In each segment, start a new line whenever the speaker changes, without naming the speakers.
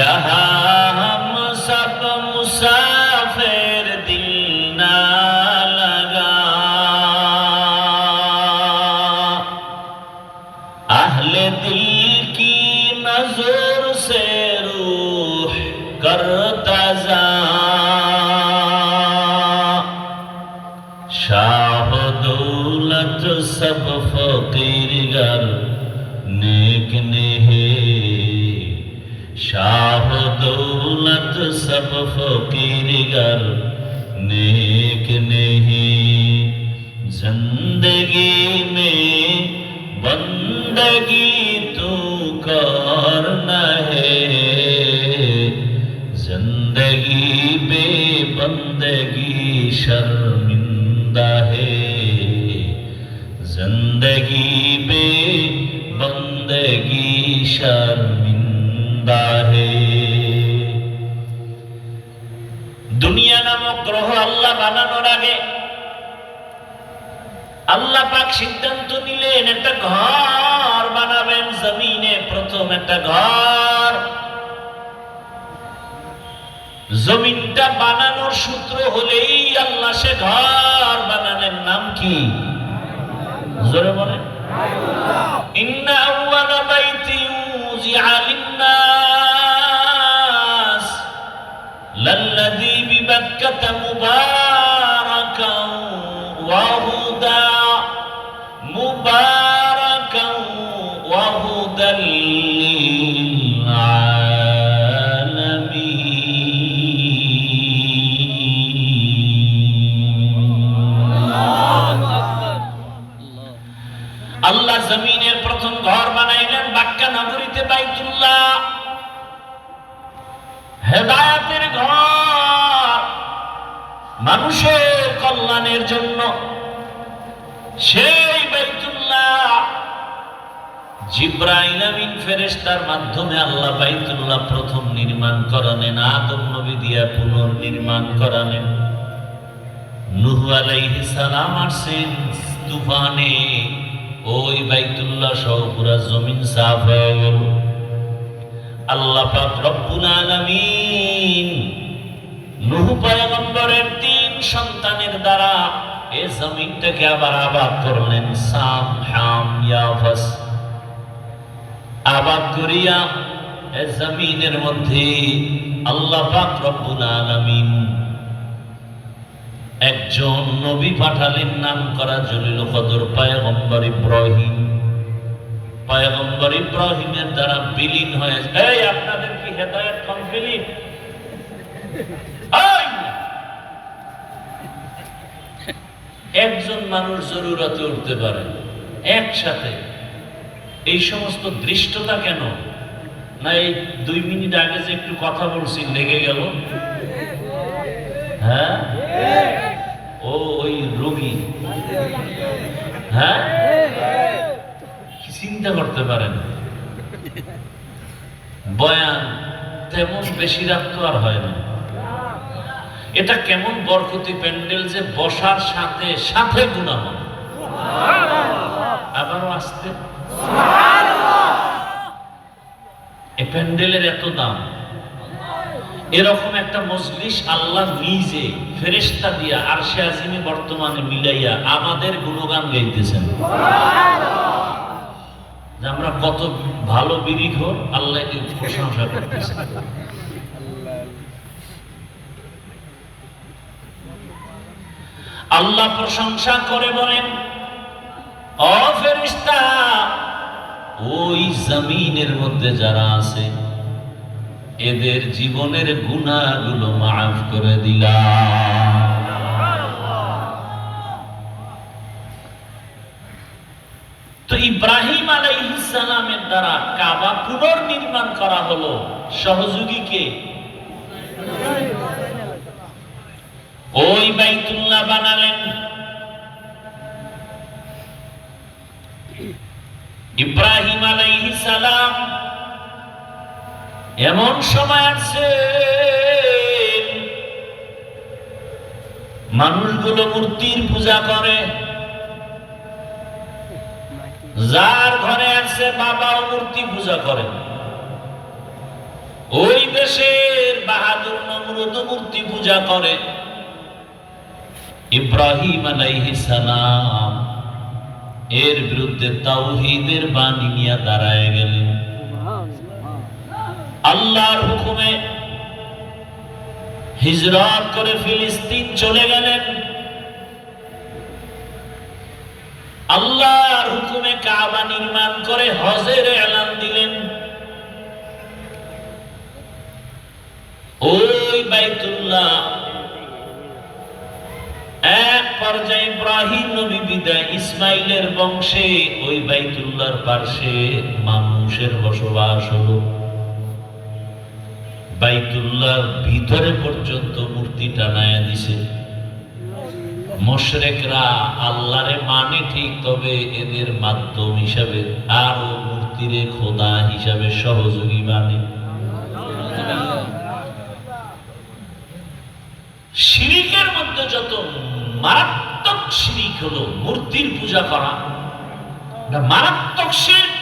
यहाँ हम सब मुसाफिर दिल ना लगा, अहले दिल की नजर से रूह करता जा, शाह दौलत सब फकीर गर नेक नहीं, शाह दौलत सब फकीर गर नेक नहीं, जिंदगी में बंदगी तू करना है, जिंदगी बे बंदगी शर्मिंदा है, जिंदगी बे बंदगी शर्मिंदा है। दुनिया नामक ग्रह আল্লাহ বানানোর আগে আল্লাহ পাক সিদ্ধান্ত নিলেন একটা ঘর বানাবেন জমিনে, প্রথম একটা ঘর। জমিনটা বানানোর সূত্র হলেই আল্লাহ সে ঘর বানালেন, নাম কি? জোরে বলেন। ইন্না আউওয়ালা বাইতিন উযিআ লিন-নাস লাল্লাযী বিবাক্কাতা মুবারাকান ওয়া হুদা, মুবারাকান ওয়া হুদাল আল্লাহ জমিনের প্রথম ঘর বানাইলেন বাক্কা নগরীতে, বাইতুল্লাহ, হেদায়েতের ঘর, মানুষের কল্যাণের জন্য। সেই বাইতুল্লাহ জিবরাইল আমিন ফেরেশতার মাধ্যমে আল্লাহ বাইতুল্লাহ প্রথম নির্মাণ করালেন, আদম নবী দিয়া পুনর্নির্মাণ করালেন। নূহ আলাইহিস সালাম আসেন তুফানে, ওই বাইতুল্লাহ সহ পুরা জমিন সাফ হয়ে গেল। আল্লাহ পাক রব্বুল আলামিন নূহ পয়গম্বরের 3 সন্তানের দ্বারা এই জমিনটাকে আবার আবাদ করলেন, সাম হাম ইয়াফাস। আবাদ করিয়া এই জমিনের মধ্যে আল্লাহ পাক রব্বুল আলামিন একজন নবী পাঠালেন, নাম করা জলিল কদর পয়গম্বর ইব্রাহিম। পয়গম্বর ইব্রাহিমের দ্বারা বিলীন হয়ে, এই আপনাদের কি হেদায়েত কমপ্লিট? একজন মানুষ জরুরতে উঠতে পারে একসাথে, এই সমস্ত দৃষ্টতা কেন? না এই 2 মিনিট আগে যে একটু কথা বলছি লেগে গেল, হ্যাঁ? ও ওই রোগী, হ্যাঁ, চিন্তা করতে পারেন। বয়ান তেমন বেশি রাত তো আর হয় না। এটা কেমন বরকতি প্যান্ডেল যে বসার সাথে সাথে গুনাহ হয়। আবারও আসতে, এই প্যান্ডেলের এত দাম। এরকম একটা মজলিস আল্লাহ নিজে ফেরেশতা দিয়া আরশে আজিমে বর্তমানে মিলাইয়া আমাদের গুণগান গাইতেছেন, যে আমরা কত ভালো বিরিঘর, আল্লাহকে প্রশংসা করতেছেন। আল্লাহ প্রশংসা করে বলেন, ও ফেরেশতা, ওই জমিনের মধ্যে যারা আছে এদের জীবনের গুনাহগুলো মাফ করে দিলাম। তো ইব্রাহিম আলাইহিস সালামের দ্বারা কাবা পুনর্নির্মাণ করা হলো, সহযোগী কে? ওই বাইতুল্লাহ বানালেন ইব্রাহিম আলাইহিস সালাম। এমন সময় আছে মানুষগুলো মূর্তির পূজা করে, যার ঘরে আছে বাবাও মূর্তি পূজা করে। ওই মূর্তি পূজা করে। ইব্রাহিম আলাইহিস সালাম এর বিরুদ্ধে তাওহীদের বাণী নিয়ে দাঁড়ায় গেলেন। আল্লাহর হুকুমে হিজরত করে ফিলিস্তিন চলে গেলেন। আল্লাহর হুকুমে কাবা নির্মাণ করে হজের এলান দিলেন। ওই বাইতুল্লাহ এক পর্যায়ে ইব্রাহিম নবী বিদায় ইসমাইলের বংশে ওই বাইতুল্লাহর পাশে মানুষের বসবাস হলো। বাইতুল্লাহর ভিতরে পর্যন্ত মূর্তি টানায়া দিছে। মুশরিকরা আল্লাহরে মানে ঠিক, তবে এদের মাধ্যম হিসাবে আরো মূর্তিরে খোদা হিসাবে সহযোগী মানে। শিরিকের মধ্যে যত মারাত্মক শিরিক হলো মূর্তির পূজা করা, মারাত্মক শিরক।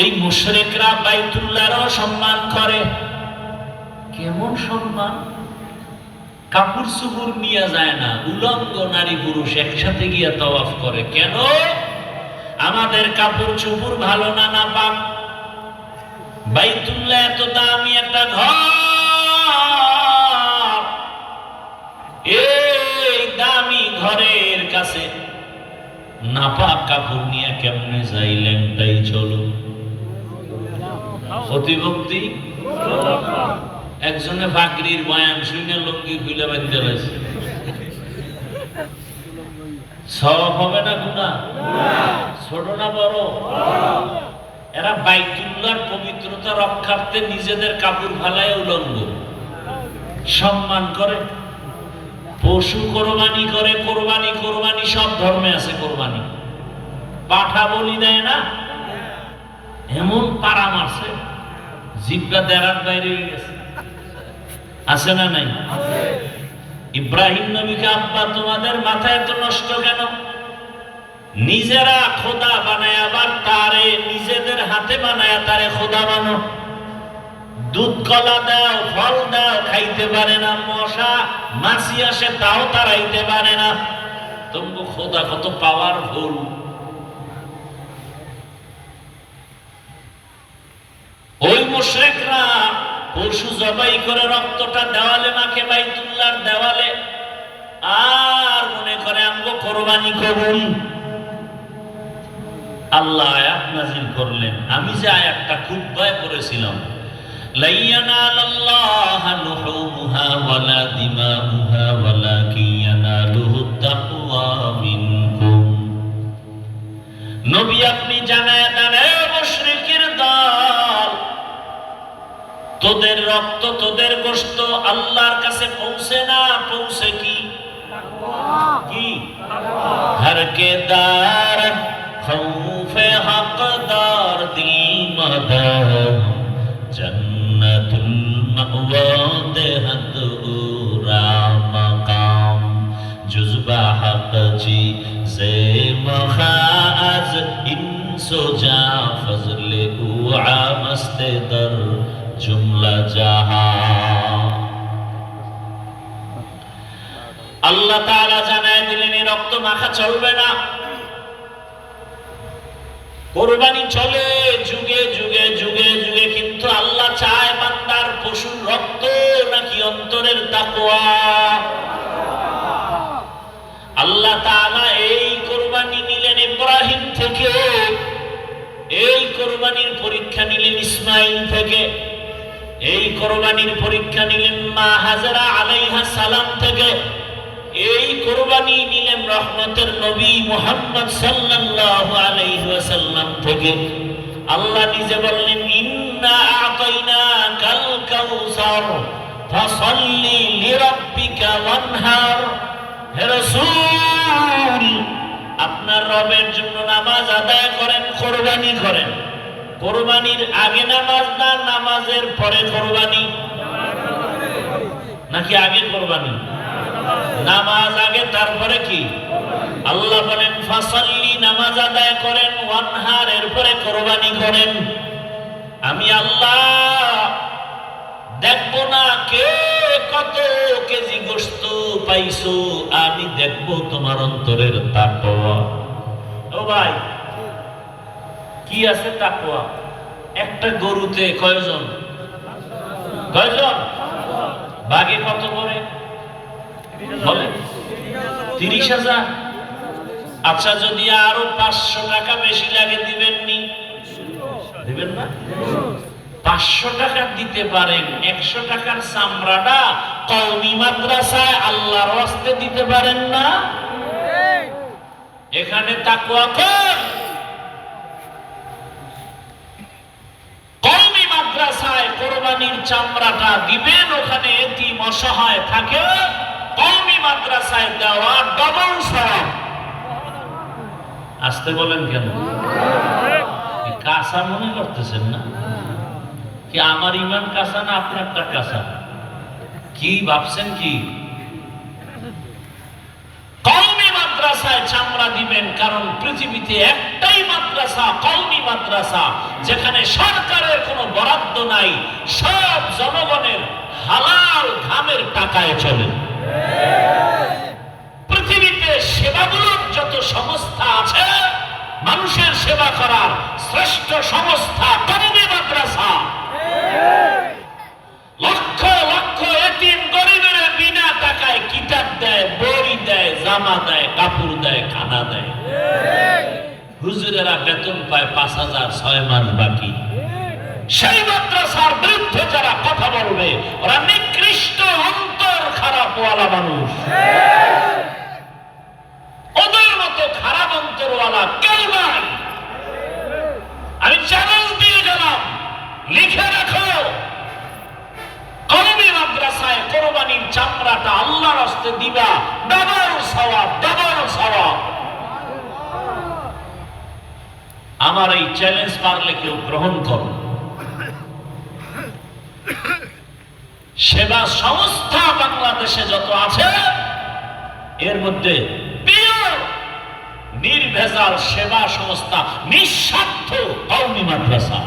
এই মুশরিকরা বাইতুল্লাহরও সম্মান করে। কেমন সম্মান? কাপড় চোপড় নিয়ে যায় না, উলঙ্গ নারী পুরুষ একসাথে গিয়ে তাওয়াফ করে। কেন? আমাদের কাপড় চোপড় ভালো না, না পাক। বাইতুল্লাহ এত দামি একটা ঘর, এই দামি ঘরের কাছে নাপাক কাপড় নিয়ে কেমনে যাই? ল্যাংটাই চলো। প্রতিভক্তি একজনে ফাকরির বয়ান শুনে লঙ্গি খুলে বাঁধতে রয়েছে। সওয়াব হবে না গুনাহ? ছোট না বড়? এরা বাইতুল্লাহর পবিত্রতা রক্ষার্থে নিজেদের কাপড় ফালায় উলঙ্গ সম্মান করে। পশু কোরবানি করে, কোরবানি সব ধর্মে আছে। কোরবানি পাঠা বলি দেয় না, এমন পাড়া মারছে জিব্বা দেরার বাইরে গেছে। আছে না নাই? ইব্রাহিম নবীকে, আব্বা তোমাদের মাথা এত নষ্ট কেন? নিজেরা খোদা বানায়, আবার তারে নিজেদের হাতে বানায় তারে খোদা বানো। দুধ কলা দাও, ফল দাও, খাইতে পারে না। মশা মাছি আসে, তাও তারাইতে পারে না। তুমি খোদা কত পাওয়ারফুল। ওই মুশরিকরা পশু জবাই করে রক্তটা দেওয়ালে মাখে বাইতুল্লাহর দেওয়ালে, আর মনে করে আমগো কোরবানি করুন। আল্লাহ আয়াত নাযিল করলেন। আমি যে আয়াতটা খুব ভয় করেছিলাম, লা ইয়ানালাল্লাহু লুহুমুহা ওয়ালা দিমাউহা ওয়ালাকিন ইয়ানালুহুত তাকওয়া মিনকুম। নবী আপনি জানায় দেন, হে মুশরিকের দল, তোদের রক্ত তোদের গোশত আল্লাহর কাছে পৌঁছে না। পৌঁছে কি? কি? হর কে দার খৌফে হকদার দিল মদর জন্নতুল মাওয়া দেহত উরা মাকাম জুজবা হক জি সে মখাজ ইনসো জা ফজলে উআ মস্তে দর জুমলা জাহান। আল্লাহ তাআলা জানায় দিলেন এই রক্ত মাখা চলবে না। কোরবানি চলে যুগে যুগে যুগে যুগে, কিন্তু আল্লাহ চায় বান্দার পশুর রক্ত নাকি অন্তরের তাকওয়া। আল্লাহ তাআলা এই কোরবানি নিলেন ইব্রাহিম থেকে, এই কোরবানির পরীক্ষা নিলেন ইসমাইল থেকে, এই কোরবানির পরীক্ষা নিলেন মা হাজরা আলাইহিস সালাম থেকে, এই কোরবানি নিলেন রহমতের নবী মুহাম্মদ সাল্লাল্লাহু আলাইহি ওয়াসাল্লাম থেকে। আল্লাহ নিজে বললেন, ইন্না আ'তাইনাকাল কাউসার ফাসাল্লি লিরাব্বিকা ওয়ানহার। হে রাসূল, আপনার রবের জন্য নামাজ আদায় করেন, কোরবানি করেন। কোরবানির আগে নামাজ না, নামাজের পরে কোরবানি? নাকি আগে কোরবানি? নামাজ আগে, তারপরে কি? আল্লাহ বলেন ফাসাল্লি, নামাজ আদায় করেন, ওয়ানহার, এরপরে কোরবানি করেন। আমি আল্লাহ দেখবো না কে কত কেজি গোশত পাইছো, আমি দেখবো তোমার অন্তরের তাকওয়া। ও ভাই, কি আছে তাকওয়া? একটা গরুতে কয়জন? বাঘে কত করে বলে? 30,000। আচ্ছা, যদি আরো 500 টাকা বেশি লাগে দিবেননি? দিবেন না? 500 টাকা দিতে পারেন, 100 টাকার চামড়াটা কওমি মাদ্রাসায় আল্লাহর ওয়াস্তে দিতে পারেন না? এখানে তাকওয়া কর। কওমি মাদ্রাসায় কোরবানির চামড়াটা দিবেন, ওখানে এতিম অসহায় থাকে, কওমি মাদ্রাসায় দেওয়া ডবল সওয়াব। আসতে বলেন কেন? কাঁচা মনে করতেছেন না? কি আমার ইমান কাঁচা না আপনারটা কাঁচা? কি ভাবছেন? কি কওমি মাদ্রাসায় চামড়া দিবেন, কারণ পৃথিবীতে একটাই মাদ্রাসা, কওমি মাদ্রাসা, যেখানে সরকারের কোনো বরাদ্দ নাই, সব জনগণের হালাল ঘামের টাকায় চলে। পৃথিবীতে সেবামূলক যত সংস্থা আছে, মানুষের সেবা করার শ্রেষ্ঠ সংস্থা কওমি মাদ্রাসা। লক্ষ লক্ষ এতিম গরিবের বিনা টাকায় কিতাব দেয়, বই দেয়, জামা দেয়, কাপড় দেয়, খানা দেয়। হুজুরেরা বেতন পায় 5,000, 6 মাস বাকি। সেই মাদ্রাসার বিরুদ্ধে যারা কথা বলবে, ওরা নিকৃষ্ট অন্তর খারাপ ওয়ালা মানুষ। ওদের মতো খারাপ অন্তরওয়ালা কেউ নাই। আমি চ্যালেঞ্জ দিয়ে গেলাম, লিখে রাখো, কওমি মাদ্রাসায় কোরবানির চামড়াটা আল্লাহর রাস্তে দিবা, ডাবল সওয়াব, ডাবল সওয়াব। আমার এই চ্যালেঞ্জ পারলে কেউ গ্রহণ করো। সেবা সংস্থা বাংলাদেশে যত আছে, এর মধ্যে পিওর নির্ভেজাল সেবা সংস্থা, নিঃস্বার্থ কওমি মাদ্রাসা।